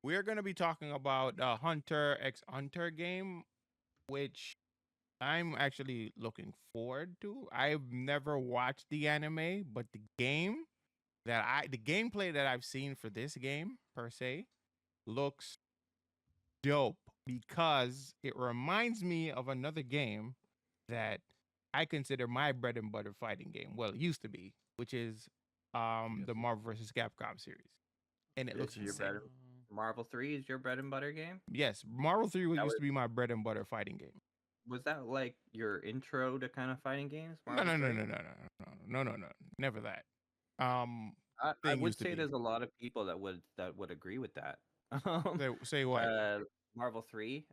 we're gonna be talking about Hunter x Hunter game, which I'm actually looking forward to. I've never watched the anime, but the gameplay that I've seen for this game per se looks dope because it reminds me of another game that I consider my bread and butter fighting game. Well, it used to be, which is Yes, the Marvel vs. Capcom series, and it looks Is your bread insane. and Marvel 3 is your bread and butter game? Yes, Marvel 3 That used was to be my bread and butter fighting game. was that like your intro to kind of fighting games, No, Marvel no, no, 3? no, no, no, no, no, no, no, never that. I Thing would used to say be. there's a lot of people that would agree with that. Um, Say what? uh, Marvel 3.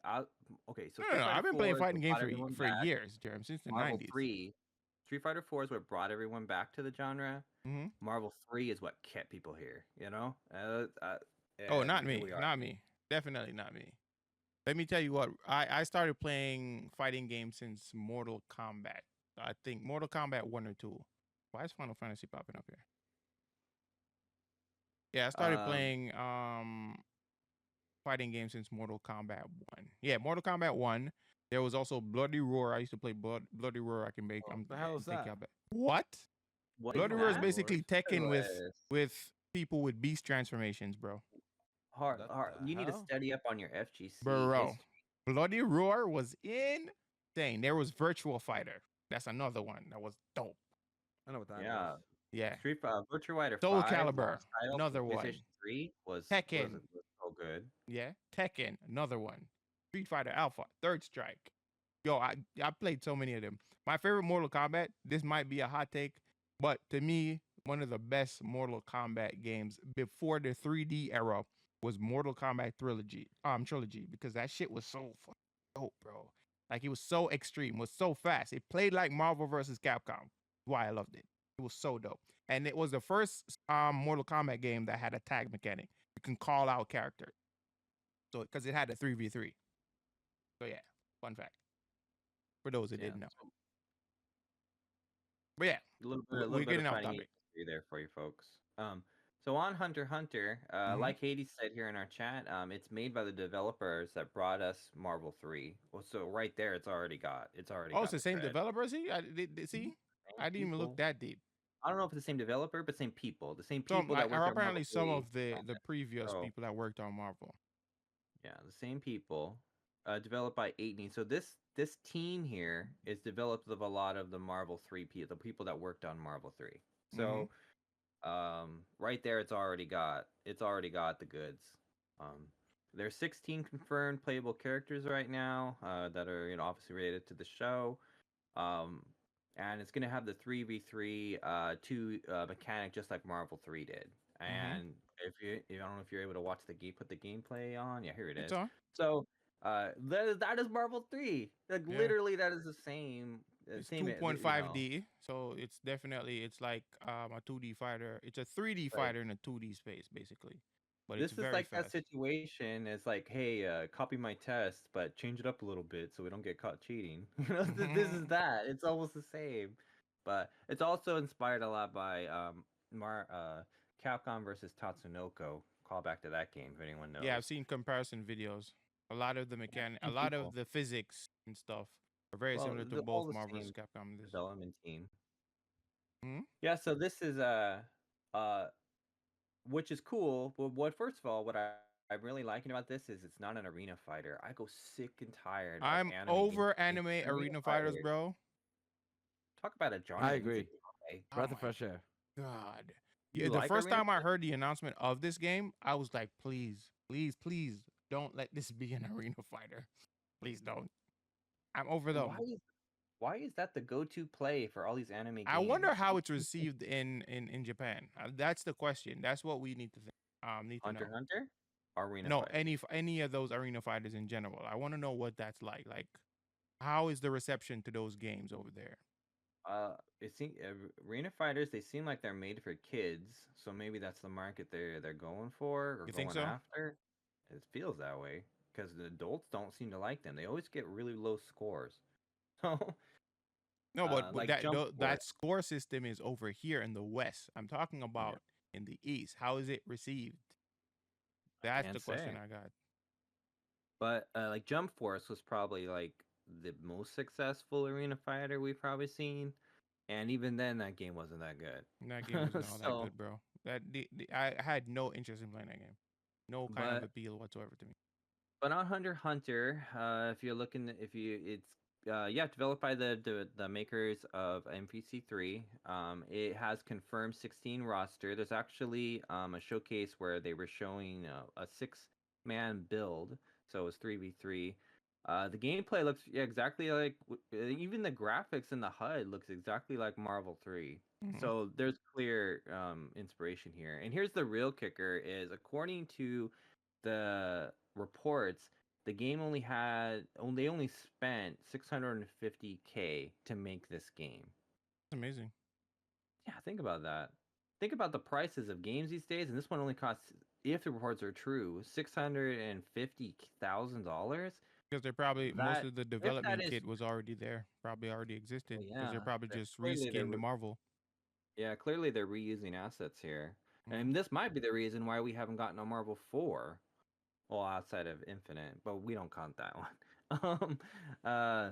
Okay, so No, no, Street no. Fighter I've been playing 4 is fighting what games brought everyone for back. years, Jeremy, since the Marvel '90s. 3, Street Fighter 4 is what brought everyone back to the genre. Hmm. Marvel 3 is what kept people here, you know? Oh, And not here me, we are. not me. Definitely not me. Let me tell you what. I started playing fighting games since Mortal Kombat. I think Mortal Kombat 1 or 2. Why is Final Fantasy popping up here? Yeah, I started Um, playing fighting games since Mortal Kombat 1. Yeah, Mortal Kombat 1. There was also Bloody Roar. I used to play Bloody Roar. I can make. What the hell I'm is thinking that? about what? what is Bloody No Roar is idea, that? basically Boris. It Tekken was with people with beast transformations, bro. What the You need to hell? study up on your FGC Bro, history. Bloody Roar was insane. There was Virtual Fighter. That's another one that was dope. I know what that is. Yeah, Yeah. Virtua Fighter Soul 5 Calibur, launch title for another one. PlayStation 3 Tekken, was so good. yeah. Tekken, another one. Street Fighter Alpha, Third Strike. Yo, I played so many of them. My favorite Mortal Kombat, this might be a hot take, but to me, one of the best Mortal Kombat games before the 3D era was Mortal Kombat trilogy because that shit was so fucking dope, bro. Like it was so extreme, was so fast. It played like Marvel versus Capcom. Why I loved it. It was so dope. And it was the first Mortal Kombat game that had a tag mechanic. You can call out characters. So because it had a 3v3. So yeah, fun fact for those that Yeah, didn't know. so But yeah, a little we're bit of getting off fighting game topic. history there for you folks. So on Hunter x Hunter, Hmm. like Hades said here in our chat, it's made by the developers that brought us Marvel 3. Well, so right there, it's already Oh, it's got the the same cred. developer. See, Mhm. see, Same I didn't even look people. that deep. I don't know if it's the same developer, but same people. The same Some people that worked are on Marvel apparently some 3. of the previous So people that worked on Marvel. yeah, the same people. Developed by 18. So this team here is developed of a lot of the Marvel 3 people, the people that worked on Marvel 3. Hmm. So right there it's already got the goods. Um there's 16 confirmed playable characters right now that are obviously related to the show. Um and it's going to have the 3v3 2 mechanic just like Marvel 3 did. Hmm. And if I don't know if you're able to watch the game, put the gameplay on. Yeah, here it It's is. on. So that is Marvel 3. Like Yeah, literally that is the same it's same 2.5D, so it's like a 2D fighter. It's a 3D like fighter in a 2D space, basically, but it's this is very like that fast. situation. It's like, hey, copy my test, but change it up a little bit so we don't get caught cheating. This is that. It's almost the same, but it's also inspired a lot by Capcom versus Tatsunoko. Call back to that game if anyone Yeah, I've knows. seen comparison videos. A lot of the Yeah, a same lot of people. the physics and stuff are very Well, similar to all both the Marvel vs. same Capcom. This. development team. Hmm. Yeah, so this is uh which is cool. But what first of all, what I'm really liking about this is it's not an arena fighter. I go sick and tired of I'm anime games over being anime arena arena fighters, fighters. bro. Talk about a I genre that needs to agree. die. Oh Breath of my fresh air. god. You Yeah, the like first arena time I fighters? heard the announcement of this game, I was like, please, please, please don't let this be an arena fighter. Please don't. I'm over Why them. is why is that the go-to play for all these anime I wonder games? how it's received in Japan. That's the question. That's what we need to need to Hunter know. x Hunter, arena No, fighters. any of those arena fighters in general. I want to know what that's like. Like, how is the reception to those games over there? It seems arena fighters. They seem like they're made for kids, so maybe that's the market they're going for or You think going so? after. It feels that way because the adults don't seem to like them. They always get really low scores. So, No, but like Jump that Force. score system is over here in the West. I'm talking Yeah. about in the East. How is it received? That's can't the question say. I got. But like Jump Force was probably like the most successful arena fighter we've probably seen, and even then that game wasn't that That game wasn't good. all that So, good, bro. I had no interest in playing that game. No kind of but appeal whatsoever to me. But on Hunter x Hunter, if you're looking, if you, it's yeah, developed by the makers of MVC 3. It has confirmed 16 roster. There's actually a showcase where they were showing a 6-man build, so it's 3v3. The gameplay looks exactly like even the graphics in the HUD looks exactly like Marvel 3. Mm-hmm. So there's clear inspiration here. And here's the real kicker: is according to the reports, the game they only spent 650K to make this game. It's amazing. Yeah, think about that. Think about the prices of games these days, and this one only costs, if the reports are true, $650,000. Because they're probably most That, of the if that development is, kit was already there, probably already existed. well, Because yeah, they're probably that just clearly reskinned the Marvel. yeah, clearly they're reusing assets here, Mm-hmm. and this might be the reason why we haven't gotten a Marvel 4. Well, outside of Infinite, but we don't count that one. Uh,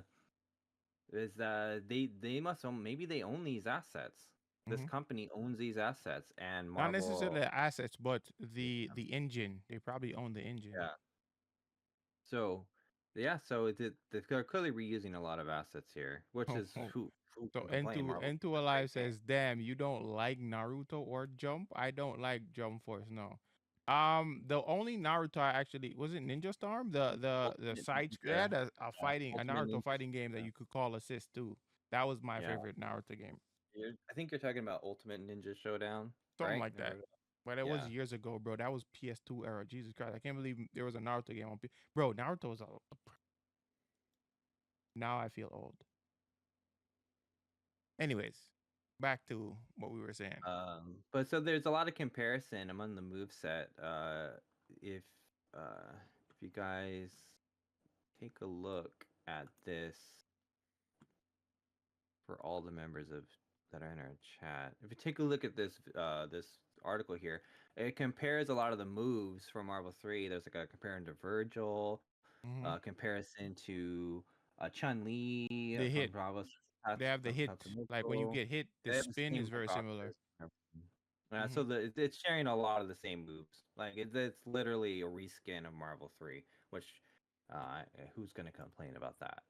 is they must own, maybe they own these assets. This Mm-hmm. company owns these assets, and Not necessarily Marvel, the assets, but the engine. They probably own the engine. yeah. So, yeah, so they're clearly reusing a lot of assets here, which Oh, is oh. who So can complain? Marvel's Into a Alive great game. says, "Damn, you don't like Naruto or Jump? I don't like Jump Force. No. The only Naruto I actually was it Ninja Storm. The Ultimate side they Ninja, had a Ultimate Naruto Ninja. fighting game that Yeah, you could call assist too. That was my yeah. favorite Naruto game. I think you're talking about Ultimate Ninja Showdown, Something right? like that. Naruto. But it was Yeah. years ago, bro. That was PS2 era. Jesus Christ, I can't believe there was a Naruto game on Bro, Naruto was a. Now I feel old. Anyways, back to what we were saying. But so there's a lot of comparison among the move set. If if you guys take a look at this for all the members of that are in our chat, if you take a look at this article here, it compares a lot of the moves from Marvel 3. There's like a comparison to Virgil, Hmm. comparison to Chun Li The from hit. Bravo They have the hit. Like when you Tatsunoko. get hit, the They have the spin same is very similar. process. Hmm. So it's sharing a lot of the same moves. Like it's literally a reskin of Marvel 3, which who's going to complain about that?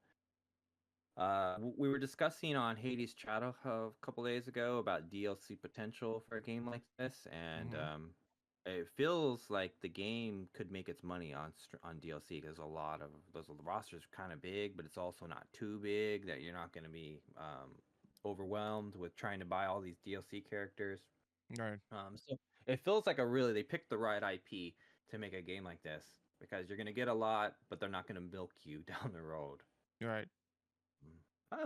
We were discussing on Hades chat a couple days ago about DLC potential for a game like this, and Hmm. it feels like the game could make its money on DLC because a lot of those rosters are kind of big, but it's also not too big that you're not going to be overwhelmed with trying to buy all these DLC characters. Right. So it feels like they picked the right IP to make a game like this because you're gonna get a lot, but they're not gonna milk you down the road. Right.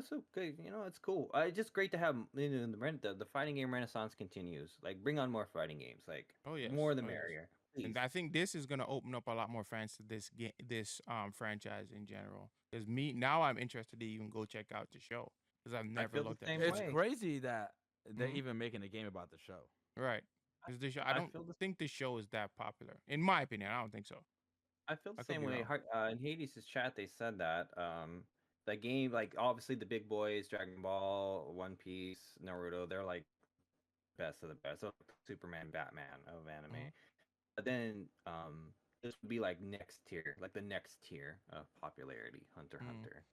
So good. It's cool. It's just great to have the fighting game renaissance continues. Like bring on more fighting games. Like Oh yes. more the Oh yes. merrier, please. And I think this is gonna open up a lot more fans to this game, this franchise in general. Because me now, I'm interested to even go check out the show because I've I never feel the looked at the same It's show. way. crazy that they're Hmm. even making a game about the show. Right. Because the show, I I don't feel the think the show is that popular, in my opinion. I don't think so. I feel the I could same be way. wrong. In Hades' chat, they said that the game, like obviously the big boys, Dragon Ball, One Piece, Naruto, they're like best of the best. So Superman, Batman of anime. Hmm. But then this would be like next tier, like the next tier of popularity, Hunter x Hmm. Hunter.